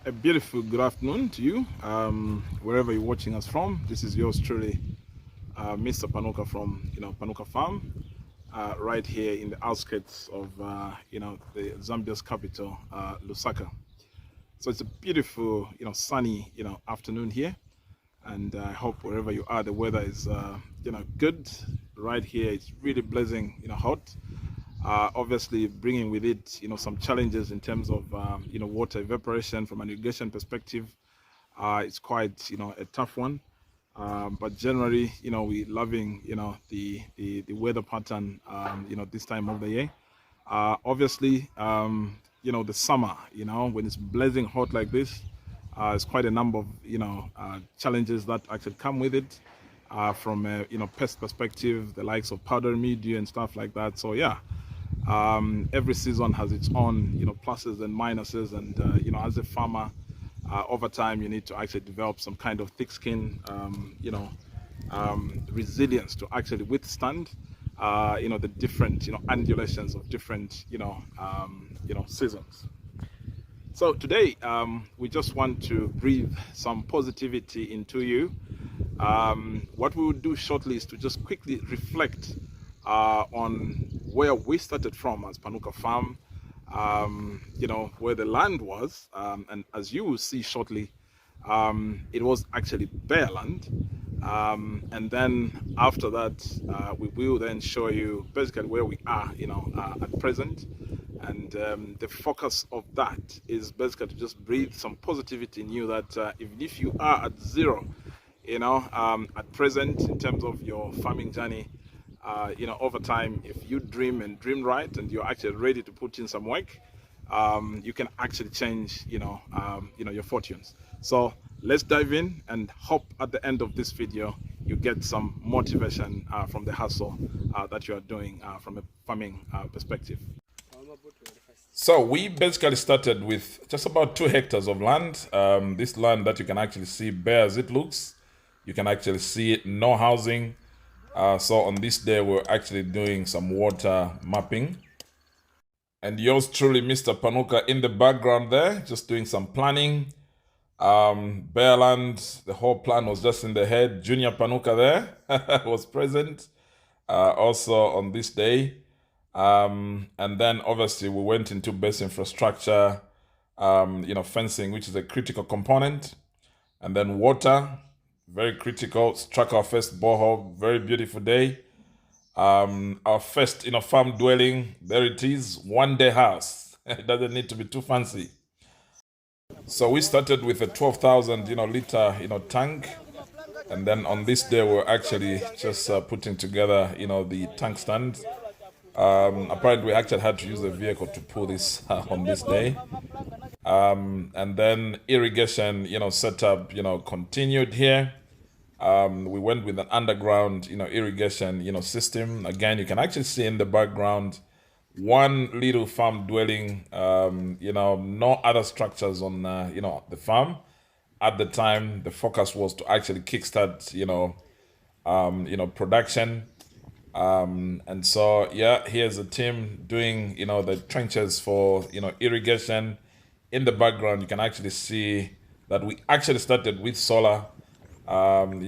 A beautiful good afternoon to you, wherever you're watching us from. This is yours truly, Mr. Panuka from Panuka Farm, right here in the outskirts of the Zambia's capital, Lusaka. So it's a beautiful sunny afternoon here, and I hope wherever you are the weather is good. Right here it's really blazing hot. Obviously bringing with it some challenges in terms of water evaporation from an irrigation perspective. It's quite a tough one, but generally we loving the weather pattern this time of the year. Obviously the summer, when it's blazing hot like this, it's quite a number of challenges that actually come with it, from a pest perspective, the likes of powdery mildew and stuff like that. So yeah, every season has its own pluses and minuses, and as a farmer, over time you need to actually develop some kind of thick skin, resilience to actually withstand the different undulations of different seasons. So today, we just want to breathe some positivity into you. What we will do shortly is to just quickly reflect on where we started from as Panuka Farm, where the land was, and as you will see shortly, it was actually bare land. And then after that, we will then show you basically where we are, at present. And the focus of that is basically to just breathe some positivity in you that even if you are at zero, at present in terms of your farming journey, over time, if you dream and dream right and you're actually ready to put in some work, you can actually change, your fortunes. So let's dive in and hope at the end of this video, you get some motivation from the hustle that you are doing from a farming perspective. So we basically started with just about 2 hectares of land. This land that you can actually see bare as it looks. You can actually see no housing. So on this day, we're actually doing some water mapping. And yours truly, Mr. Panuka, in the background there, just doing some planning. Bare land, the whole plan was just in the head. Junior Panuka there was present also on this day. And then obviously we went into base infrastructure, fencing, which is a critical component. And then water, very critical. Struck our first borehole, very beautiful day. Our first farm dwelling, there it is, 1 day house. It doesn't need to be too fancy. So we started with a 12,000 liter tank, and then on this day we're actually just putting together the tank stand. Apparently we actually had to use a vehicle to pull this on this day. And then irrigation setup continued here. We went with an underground irrigation system. Again, you can actually see in the background one little farm dwelling, no other structures on the farm. At the time, the focus was to actually kickstart production. And so yeah, here's a team doing the trenches for irrigation. In the background you can actually see that we actually started with solar, and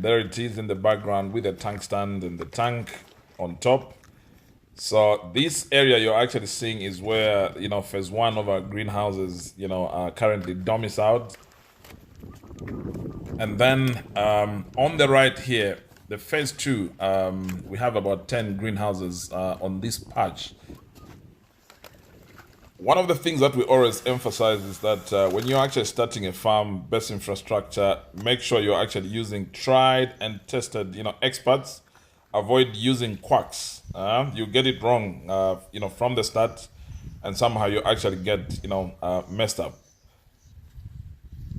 there it is in the background with the tank stand and the tank on top. So this area you're actually seeing is where phase one of our greenhouses are currently domiciled. And then on the right here, the phase two, we have about 10 greenhouses on this patch. One of the things that we always emphasize is that when you're actually starting a farm, best infrastructure, make sure you're actually using tried and tested experts. Avoid using quacks. You get it wrong from the start, and somehow you actually get messed up.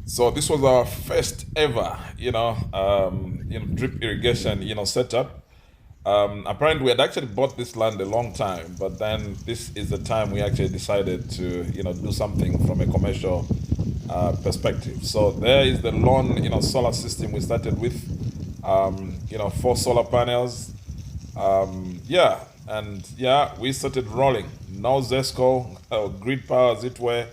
So this was our first ever drip irrigation setup. Apparently we had actually bought this land a long time, but then this is the time we actually decided to do something from a commercial perspective. So there is the lawn solar system we started with, 4 solar panels. We started rolling. No Zesco, grid power as it were.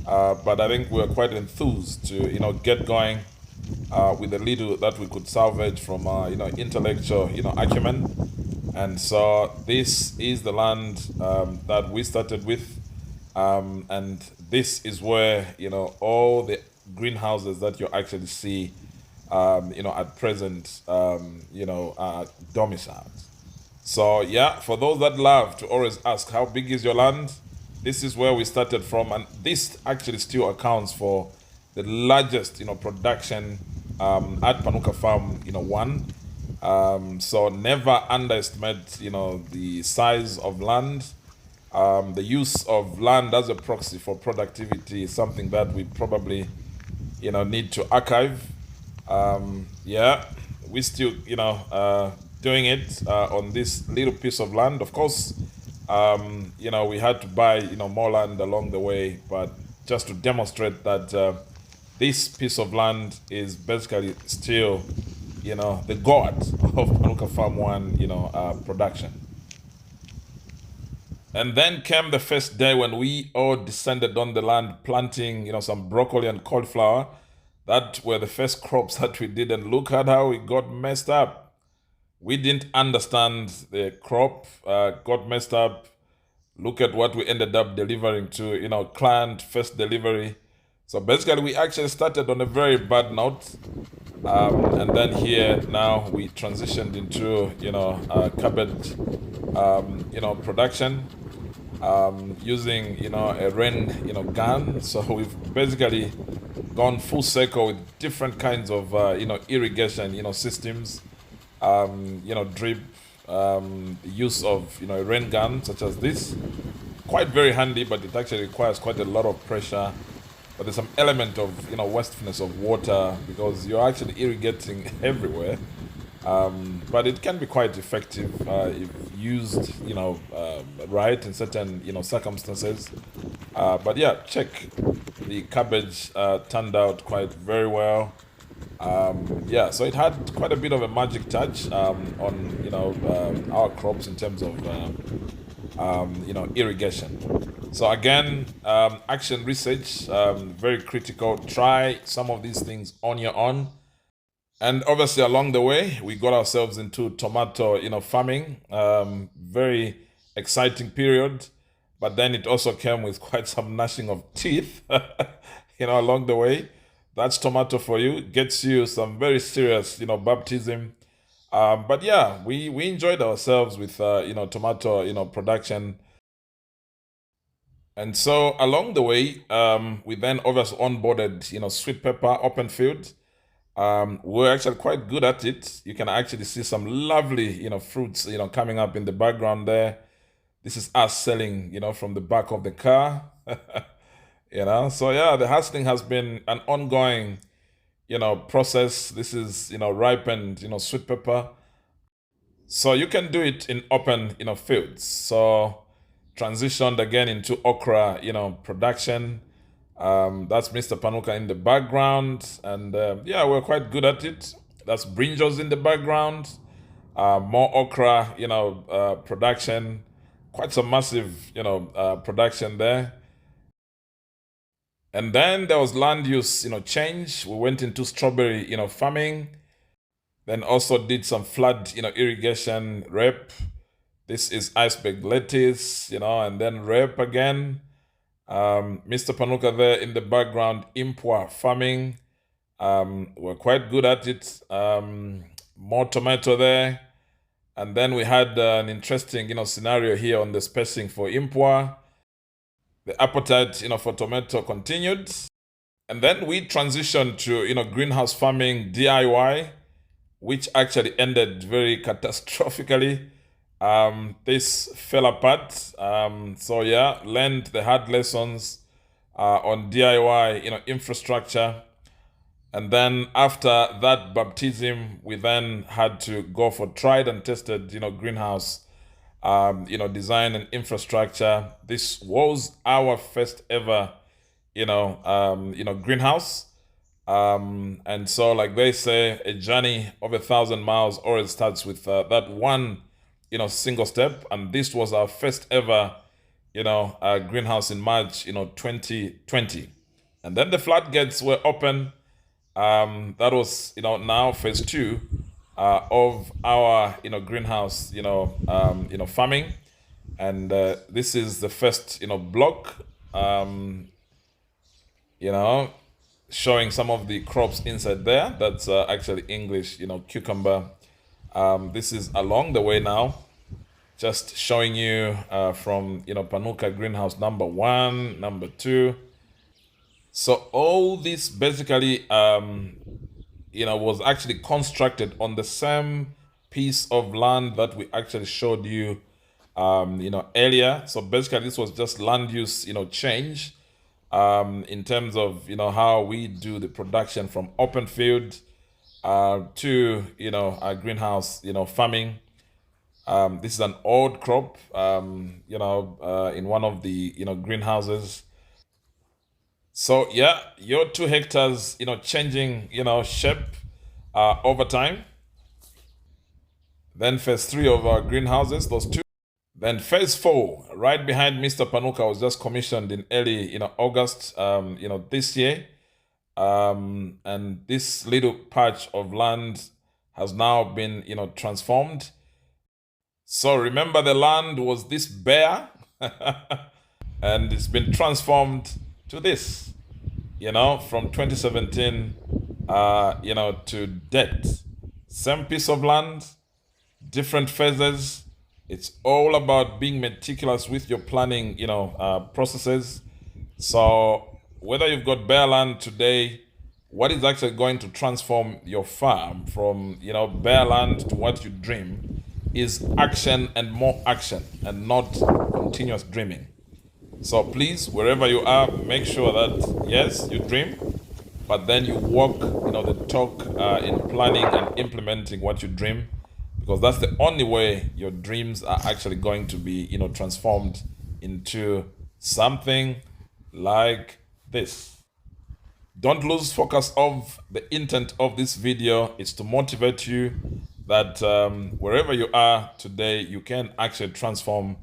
but I think we're quite enthused to get going with the little that we could salvage from intellectual acumen. And so this is the land that we started with, and this is where all the greenhouses that you actually see at present are domiciled. So yeah, for those that love to always ask how big is your land, this is where we started from, and this actually still accounts for the largest production at Panuka Farm one. So never underestimate the size of land. The use of land as a proxy for productivity is something that we probably need to archive. Yeah, we still doing it on this little piece of land. Of course, we had to buy more land along the way, but just to demonstrate that this piece of land is basically still the god of Panuka Farm One production. And then came the first day when we all descended on the land, planting some broccoli and cauliflower. That were the first crops that we did, and look at how it got messed up. We didn't understand the crop, got messed up. Look at what we ended up delivering to client, first delivery. So basically we actually started on a very bad note, and then here now we transitioned into cabbage production, using a rain gun. So we've basically gone full circle with different kinds of irrigation systems, drip, use of a rain gun such as this. Quite very handy, but it actually requires quite a lot of pressure. But there's some element of wastefulness of water because you're actually irrigating everywhere. But it can be quite effective if used right in certain circumstances. But yeah, check the cabbage turned out quite very well. Yeah, so it had quite a bit of a magic touch on our crops in terms of irrigation. So again, action research, very critical. Try some of these things on your own. And obviously along the way, we got ourselves into tomato farming. Very exciting period. But then it also came with quite some gnashing of teeth, along the way. That's tomato for you. Gets you some very serious, baptism. But yeah, we enjoyed ourselves with, tomato, production. And so along the way, we then obviously onboarded, sweet pepper, open field. We're actually quite good at it. You can actually see some lovely, fruits, coming up in the background there. This is us selling, from the back of the car. So yeah, the hustling has been an ongoing, process. This is, ripened, sweet pepper. So you can do it in open, fields. So transitioned again into okra, production. That's Mr. Panuka in the background, and yeah, we're quite good at it. That's brinjals in the background. More okra, production. Quite some massive, production there. And then there was land use, change. We went into strawberry, farming. Then also did some flood, irrigation, rape. This is iceberg lettuce, and then rape again. Mr. Panuka there in the background, impwa farming. We're quite good at it. More tomato there. And then we had an interesting, scenario here on the spacing for impwa. The appetite, for tomato continued. And then we transitioned to, greenhouse farming DIY, which actually ended very catastrophically. This fell apart. So yeah, learned the hard lessons on DIY, infrastructure. And then after that baptism, we then had to go for tried and tested, greenhouse, design and infrastructure. This was our first ever, greenhouse. And so, like they say, a journey of 1,000 miles always starts with that one, single step. And this was our first ever, greenhouse in March, 2020. And then the floodgates were open. That was, now phase two of our, greenhouse, farming. And this is the first, block, you know, showing some of the crops inside there. That's actually English, cucumber. This is along the way now, just showing you from, Panuka greenhouse number one, number two. So all this basically, was actually constructed on the same piece of land that we actually showed you, earlier. So basically, this was just land use, change, in terms of how we do the production from open field to our greenhouse, farming. This is an old crop, in one of the greenhouses. So yeah, your 2 hectares, changing, shape over time. Then phase three of our greenhouses, those two. Then phase four, right behind Mr. Panuka, was just commissioned in early, August, this year. And this little patch of land has now been, transformed. So remember, the land was this bare, and it's been transformed to this, from 2017, to date. Same piece of land, different phases. It's all about being meticulous with your planning, processes. So whether you've got bare land today, what is actually going to transform your farm from, bare land to what you dream is action and more action, and not continuous dreaming. So please, wherever you are, make sure that yes, you dream, but then you walk, the talk in planning and implementing what you dream, because that's the only way your dreams are actually going to be, transformed into something like this. Don't lose focus of the intent of this video. It's to motivate you that wherever you are today, you can actually transform,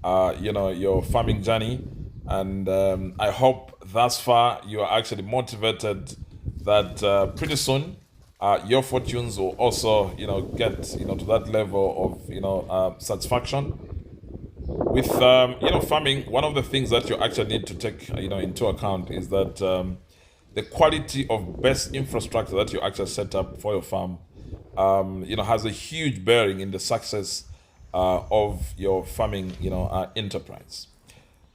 your farming journey. And I hope thus far you are actually motivated that pretty soon your fortunes will also, get, to that level of, satisfaction. With, farming, one of the things that you actually need to take, into account is that the quality of best infrastructure that you actually set up for your farm, has a huge bearing in the success of your farming, enterprise.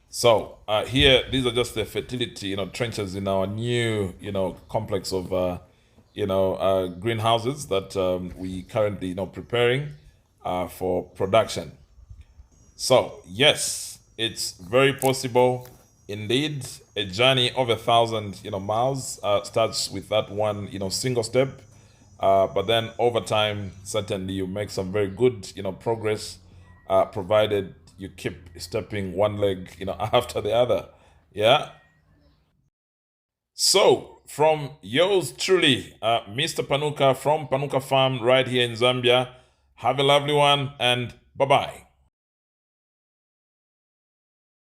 So here, these are just the fertility, trenches in our new, complex of, greenhouses that we currently, preparing for production. So yes, it's very possible. Indeed, a journey of 1,000, miles starts with that one, single step. But then over time, certainly you make some very good, progress, provided you keep stepping one leg, after the other. Yeah. So from yours truly, Mr. Panuka from Panuka Farm right here in Zambia. Have a lovely one, and bye-bye.